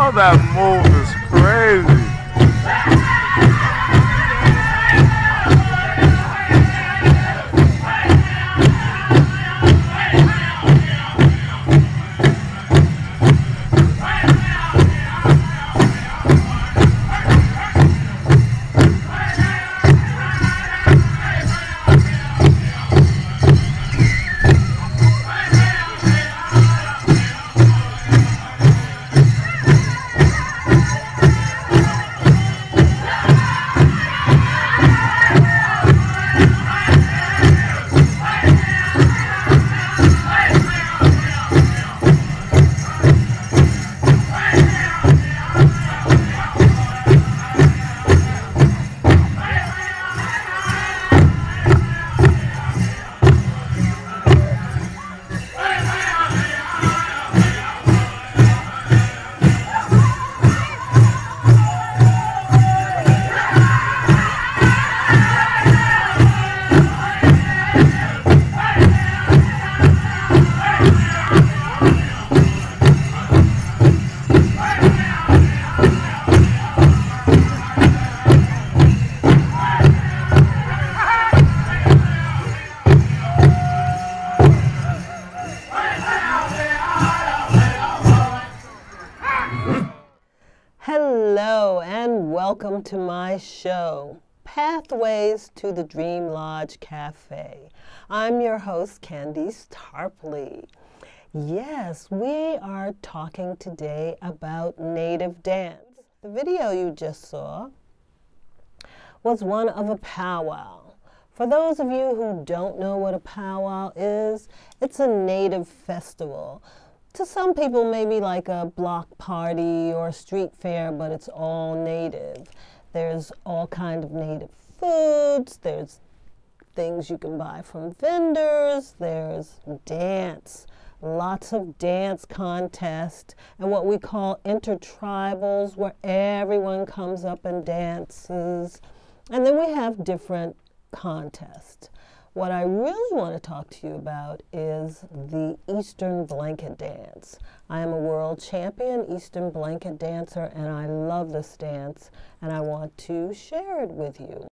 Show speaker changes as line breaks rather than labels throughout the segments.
Oh, that move is crazy.
Hello and welcome to my show, Pathways to the Dream Lodge Cafe. I'm your host, Candece Tarpley. Yes, we are talking today about native dance. The video you just saw was one of a powwow. For those of you who don't know what a powwow is, it's a native festival. To some people, maybe like a block party or a street fair, but it's all native. There's all kinds of native foods, there's things you can buy from vendors, there's dance, lots of dance contests, and what we call intertribals, where everyone comes up and dances. And then we have different contests. What I really want to talk to you about is the Eastern Blanket Dance. I am a world champion Eastern Blanket dancer, and I love this dance, and I want to share it with you.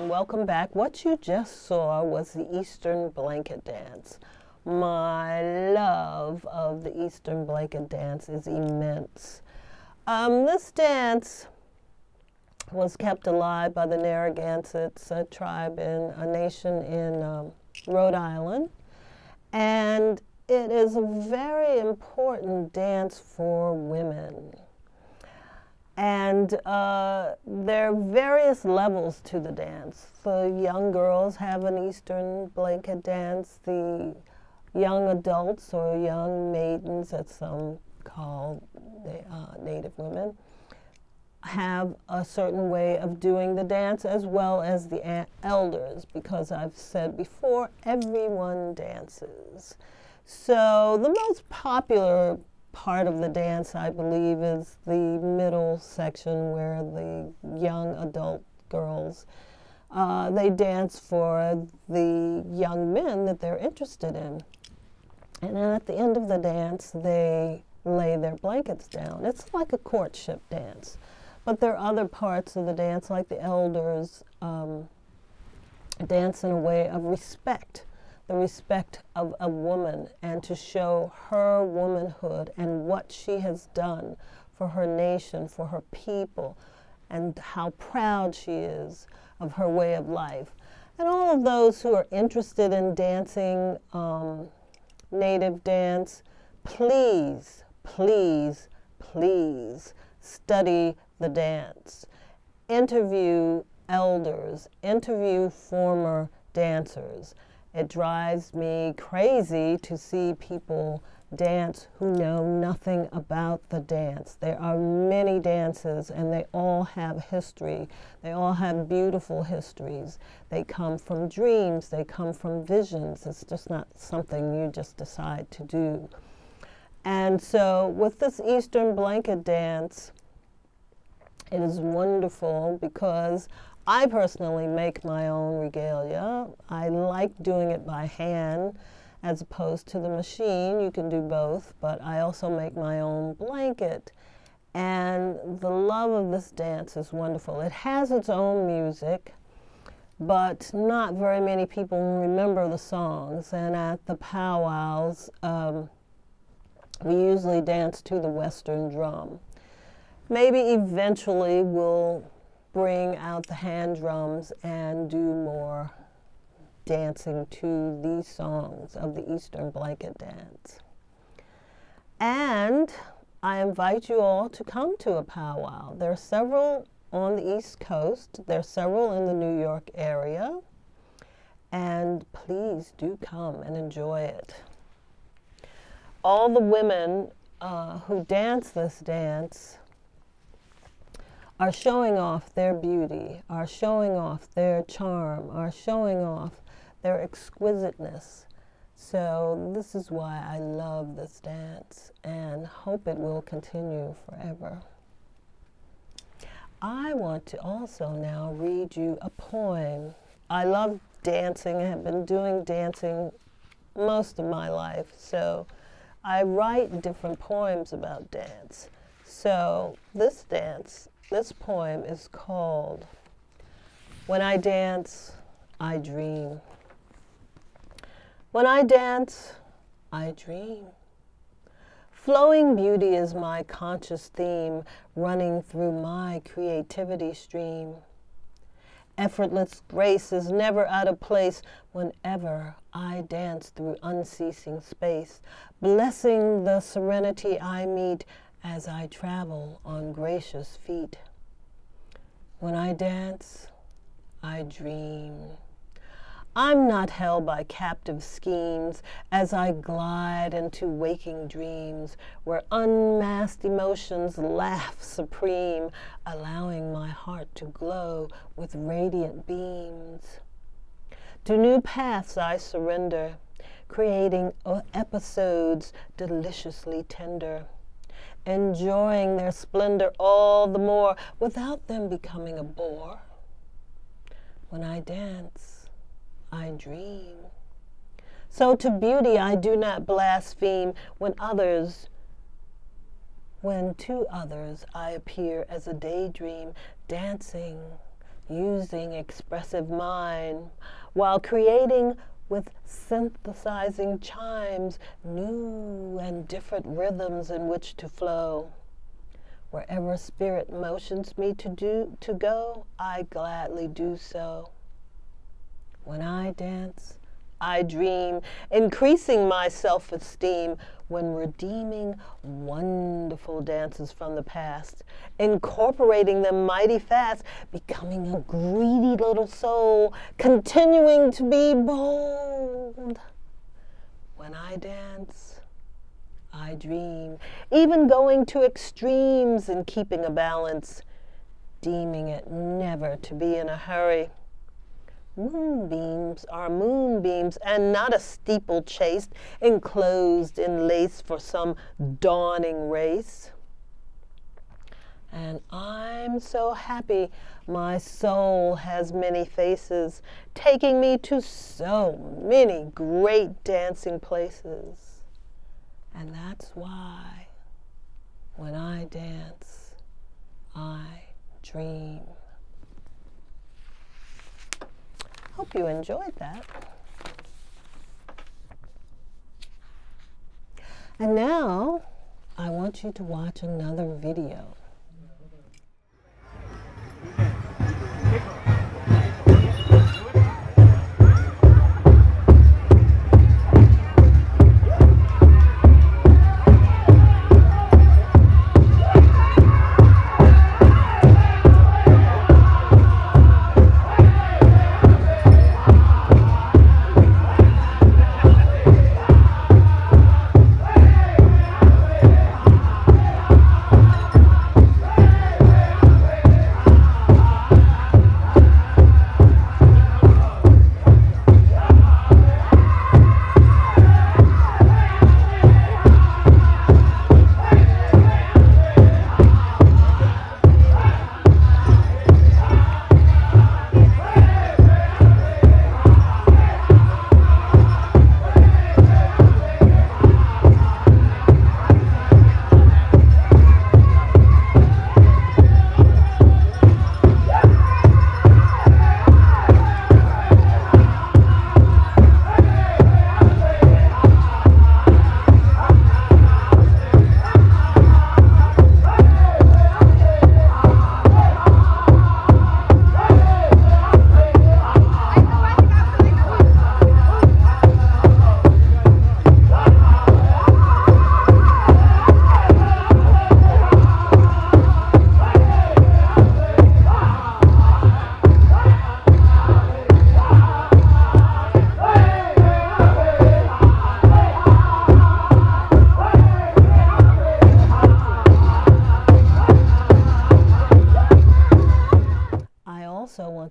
Welcome back. What you just saw was the Eastern Blanket Dance. My love of the Eastern Blanket Dance is immense. This dance was kept alive by the Narragansetts, a tribe in a nation in Rhode Island, and it is a very important dance for women. And there are various levels to the dance. The young girls have an Eastern blanket dance. The young adults or young maidens, as some call the Native women, have a certain way of doing the dance, as well as the elders, because I've said before, everyone dances. So the most popular part of the dance, I believe, is the middle section where the young adult girls, they dance for the young men that they're interested in. And then at the end of the dance, they lay their blankets down. It's like a courtship dance. But there are other parts of the dance, like the elders dance in a way of respect, the respect of a woman, and to show her womanhood and what she has done for her nation, for her people, and how proud she is of her way of life. And all of those who are interested in dancing Native dance, please, please, please study the dance. Interview elders, interview former dancers. It drives me crazy to see people dance who know nothing about the dance. There are many dances and they all have history. They all have beautiful histories. They come from dreams, they come from visions. It's just not something you just decide to do. And so with this Eastern blanket dance, it is wonderful because I personally make my own regalia. I like doing it by hand as opposed to the machine. You can do both, but I also make my own blanket. And the love of this dance is wonderful. It has its own music, but not very many people remember the songs. And at the powwows, we usually dance to the Western drum. Maybe eventually we'll bring out the hand drums and do more dancing to these songs of the Eastern blanket dance. And I invite you all to come to a powwow. There are several on the East Coast. There are several in the New York area. And please do come and enjoy it. All the women who dance this dance are showing off their beauty, are showing off their charm, are showing off their exquisiteness. So this is why I love this dance and hope it will continue forever. I want to also now read you a poem. I love dancing. I have been doing dancing most of my life, so I write different poems about dance. So this poem is called When I Dance, I Dream. When I dance, I dream. Flowing beauty is my conscious theme, running through my creativity stream. Effortless grace is never out of place whenever I dance through unceasing space, blessing the serenity I meet as I travel on gracious feet. When I dance, I dream. I'm not held by captive schemes as I glide into waking dreams where unmasked emotions laugh supreme, allowing my heart to glow with radiant beams. To new paths I surrender, creating episodes deliciously tender, enjoying their splendor all the more without them becoming a bore. When I dance, I dream. So to beauty I do not blaspheme when to others I appear as a daydream, dancing, using expressive mind, while creating with synthesizing chimes new and different rhythms in which to flow. Wherever spirit motions me to go, I gladly do so. When I dance, I dream, increasing my self-esteem when redeeming wonderful dances from the past, incorporating them mighty fast, becoming a greedy little soul, continuing to be bold. When I dance, I dream, even going to extremes in keeping a balance, deeming it never to be in a hurry. Moonbeams are moonbeams, and not a steeplechase enclosed in lace for some dawning race. And I'm so happy my soul has many faces, taking me to so many great dancing places. And that's why when I dance, I dream. Hope you enjoyed that. And now I want you to watch another video.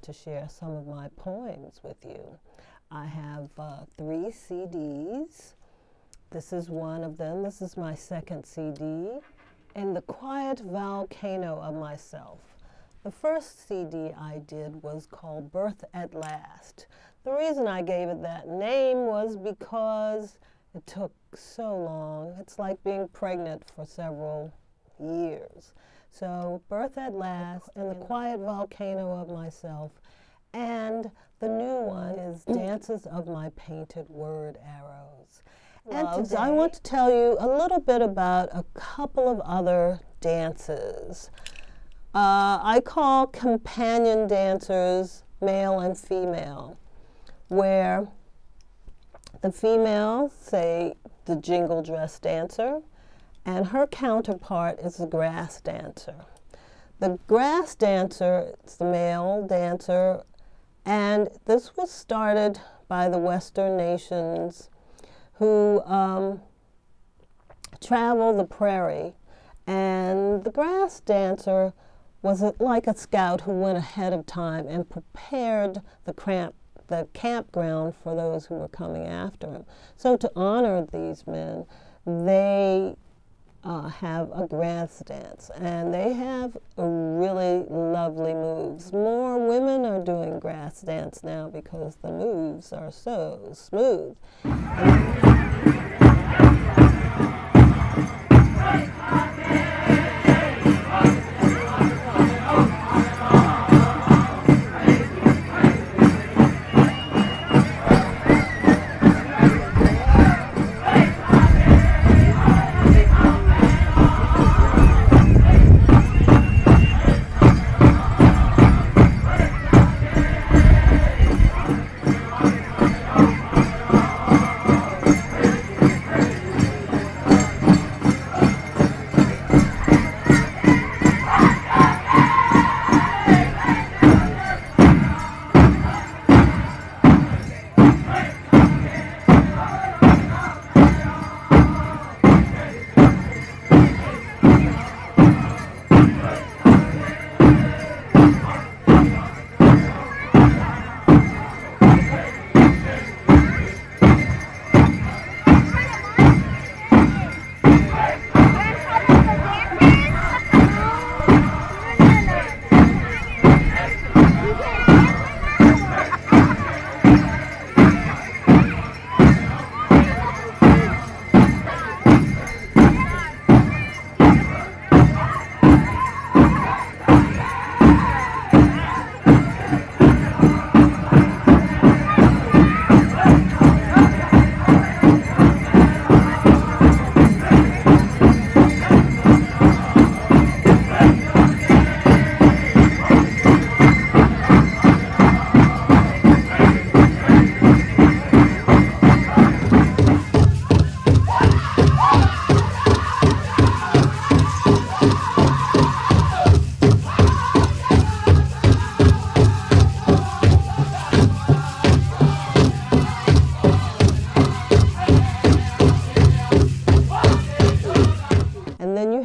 To share some of my poems with you. I have 3 CDs. This is one of them. This is my second CD. In the quiet volcano of myself. The first CD I did was called Birth at Last. The reason I gave it that name was because it took so long. It's like being pregnant for several years. So, Birth at Last, in the quiet volcano of myself, and the new one is Dances of My Painted Word Arrows. And today, I want to tell you a little bit about a couple of other dances. I call companion dancers male and female, where the female, say, the jingle dress dancer, and her counterpart is the grass dancer. The grass dancer is the male dancer, and this was started by the Western nations who travel the prairie. And the grass dancer was like a scout who went ahead of time and prepared the campground for those who were coming after him. So to honor these men, they have a grass dance, and they have really lovely moves. More women are doing grass dance now because the moves are so smooth.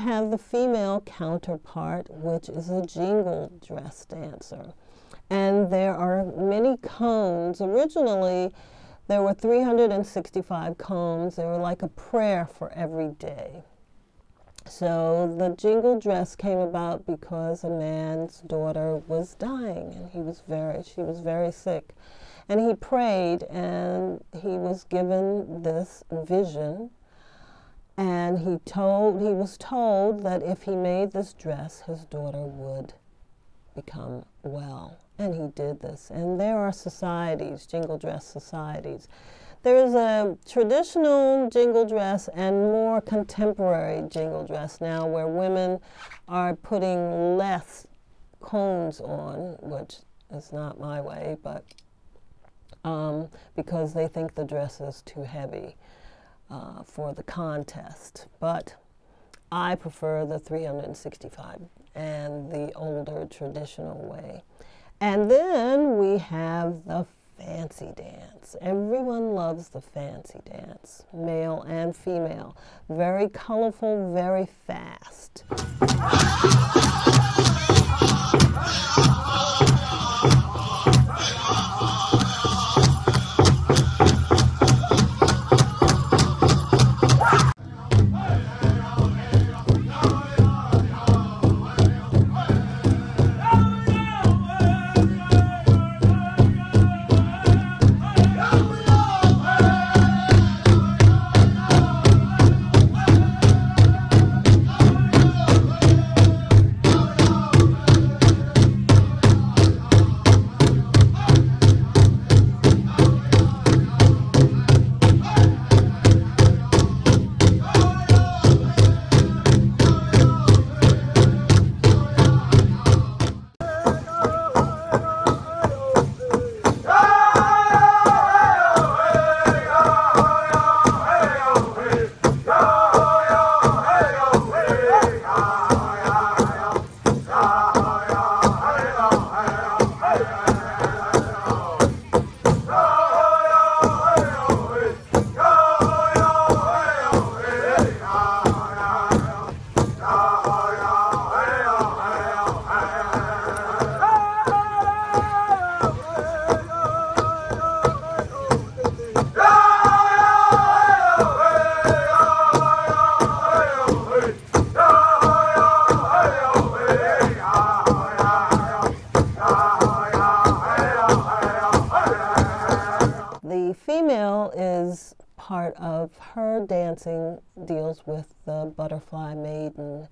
have the female counterpart, which is a jingle dress dancer. And there are many cones. Originally, there were 365 cones. They were like a prayer for every day. So the jingle dress came about because a man's daughter was dying, and she was very sick. And he prayed, and he was given this vision, and he was told that if he made this dress, his daughter would become well. And he did this. And there are societies, jingle dress societies. There's a traditional jingle dress and more contemporary jingle dress now, where women are putting less cones on, which is not my way, but because they think the dress is too heavy for the contest. But I prefer the 365 and the older traditional way. And then we have the fancy dance. Everyone loves the fancy dance, male and female. Very colorful, very fast. Part of her dancing deals with the butterfly maiden,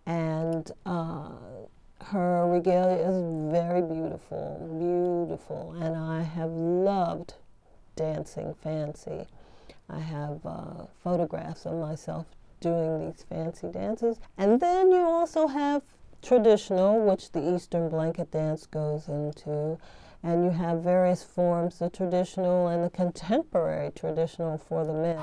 and her regalia is very beautiful, beautiful, and I have loved dancing fancy. I have photographs of myself doing these fancy dances. And then you also have traditional, which the Eastern blanket dance goes into. And you have various forms, the traditional and the contemporary traditional for the men.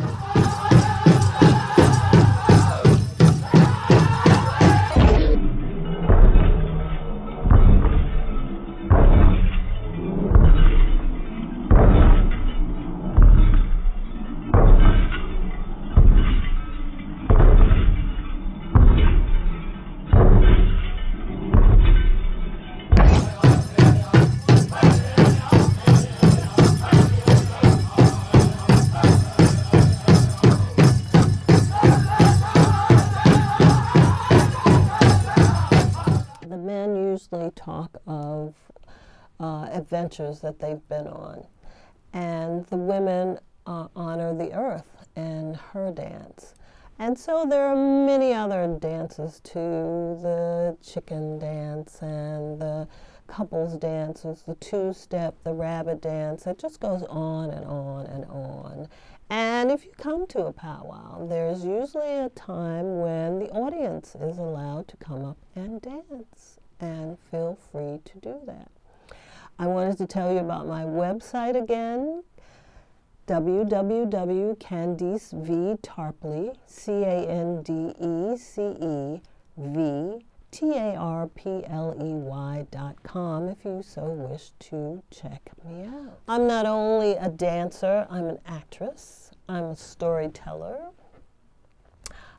Talk of adventures that they've been on, and the women honor the earth in her dance. And so there are many other dances too, the chicken dance and the couples dances, the two-step, the rabbit dance. It just goes on and on and on. And if you come to a powwow, there's usually a time when the audience is allowed to come up and dance. And feel free to do that. I wanted to tell you about my website again, www.candecev.tarpley, CANDECEVTARPLEY.com, if you so wish to check me out. I'm not only a dancer, I'm an actress, I'm a storyteller.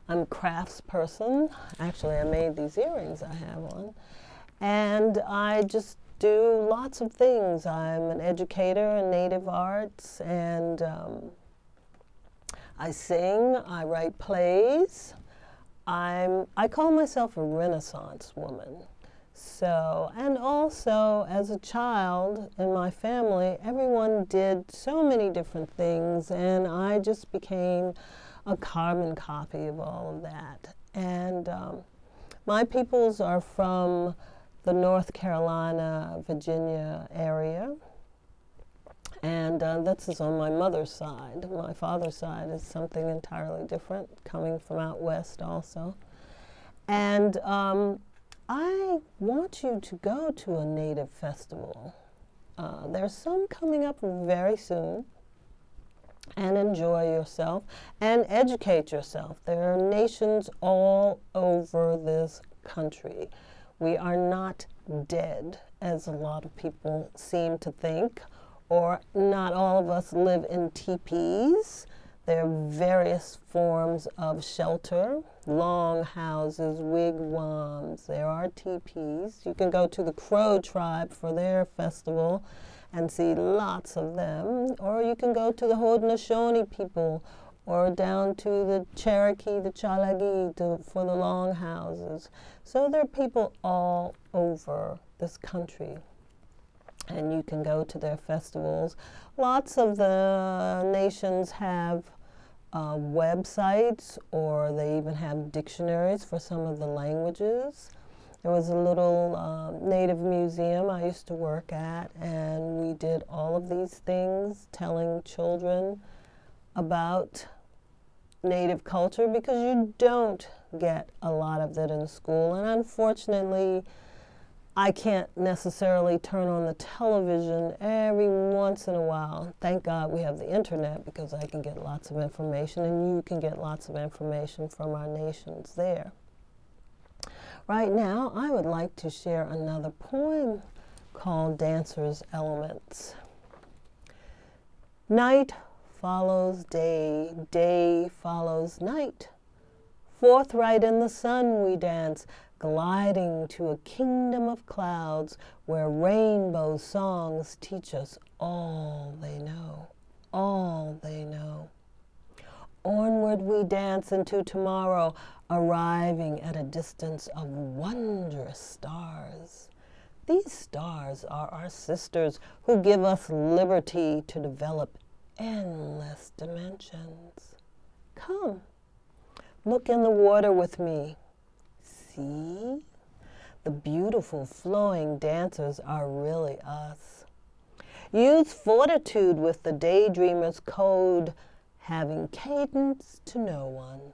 I'm a crafts person. Actually, I made these earrings I have on. And I just do lots of things. I'm an educator in Native arts, and I sing, I write plays. I call myself a Renaissance woman. So, and also as a child in my family, everyone did so many different things, and I just became a carbon copy of all of that. And my peoples are from the North Carolina, Virginia area. And this is on my mother's side. My father's side is something entirely different, coming from out west also. And I want you to go to a Native festival. There's some coming up very soon. And enjoy yourself and educate yourself. There are nations all over this country. We are not dead, as a lot of people seem to think, or not all of us live in teepees. There are various forms of shelter, long houses, wigwams. There are teepees. You can go to the Crow tribe for their festival and see lots of them, or you can go to the Haudenosaunee people, or down to the Cherokee, the Chalagi, for the long houses. So there are people all over this country, and you can go to their festivals. Lots of the nations have websites, or they even have dictionaries for some of the languages. There was a little Native museum I used to work at, and we did all of these things, telling children about Native culture, because you don't get a lot of that in school. And unfortunately, I can't necessarily turn on the television every once in a while. Thank God we have the internet, because I can get lots of information, and you can get lots of information from our nations there. Right now, I would like to share another poem called Dancer's Elements. Night follows day, day follows night. Forthright in the sun we dance, gliding to a kingdom of clouds where rainbow songs teach us all they know, all they know. Onward we dance into tomorrow, arriving at a distance of wondrous stars. These stars are our sisters who give us liberty to develop endless dimensions. Come, look in the water with me. See? The beautiful flowing dancers are really us. Use fortitude with the daydreamer's code, having cadence to no one.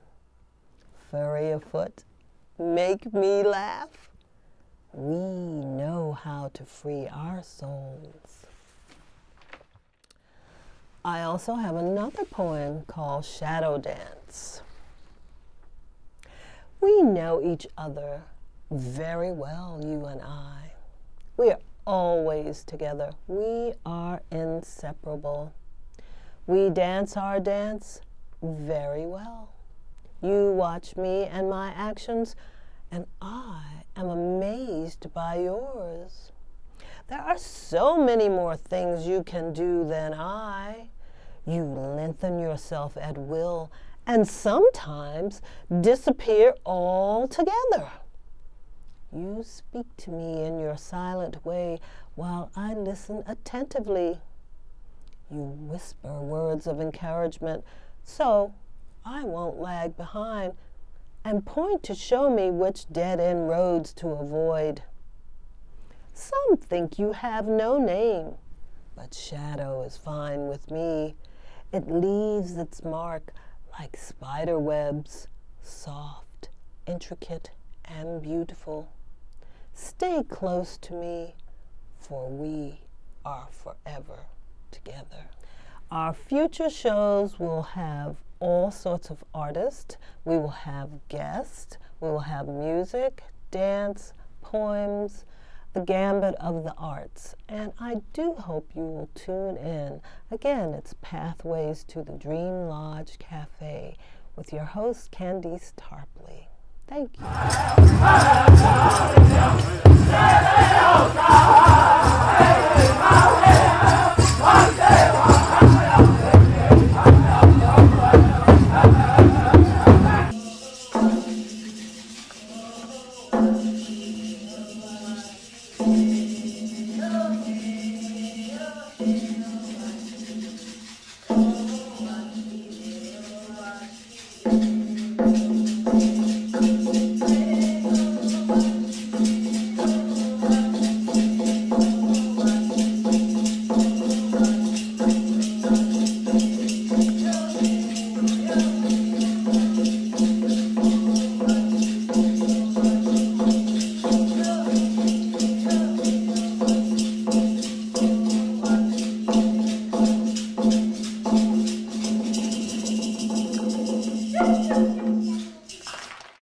Furry afoot, make me laugh. We know how to free our souls. I also have another poem called Shadow Dance. We know each other very well, you and I. We are always together. We are inseparable. We dance our dance very well. You watch me and my actions, and I am amazed by yours. There are so many more things you can do than I. You lengthen yourself at will, and sometimes disappear altogether. You speak to me in your silent way while I listen attentively. You whisper words of encouragement, so I won't lag behind, and point to show me which dead-end roads to avoid. Some think you have no name, but shadow is fine with me. It leaves its mark like spider webs, soft, intricate, and beautiful. Stay close to me, for we are forever together. Our future shows will have all sorts of artists. We will have guests. We will have music, dance, poems, the gambit of the arts. And I do hope you will tune in. Again, it's Pathways to the Dream Lodge Cafe, with your host, Candece Tarpley. Thank you.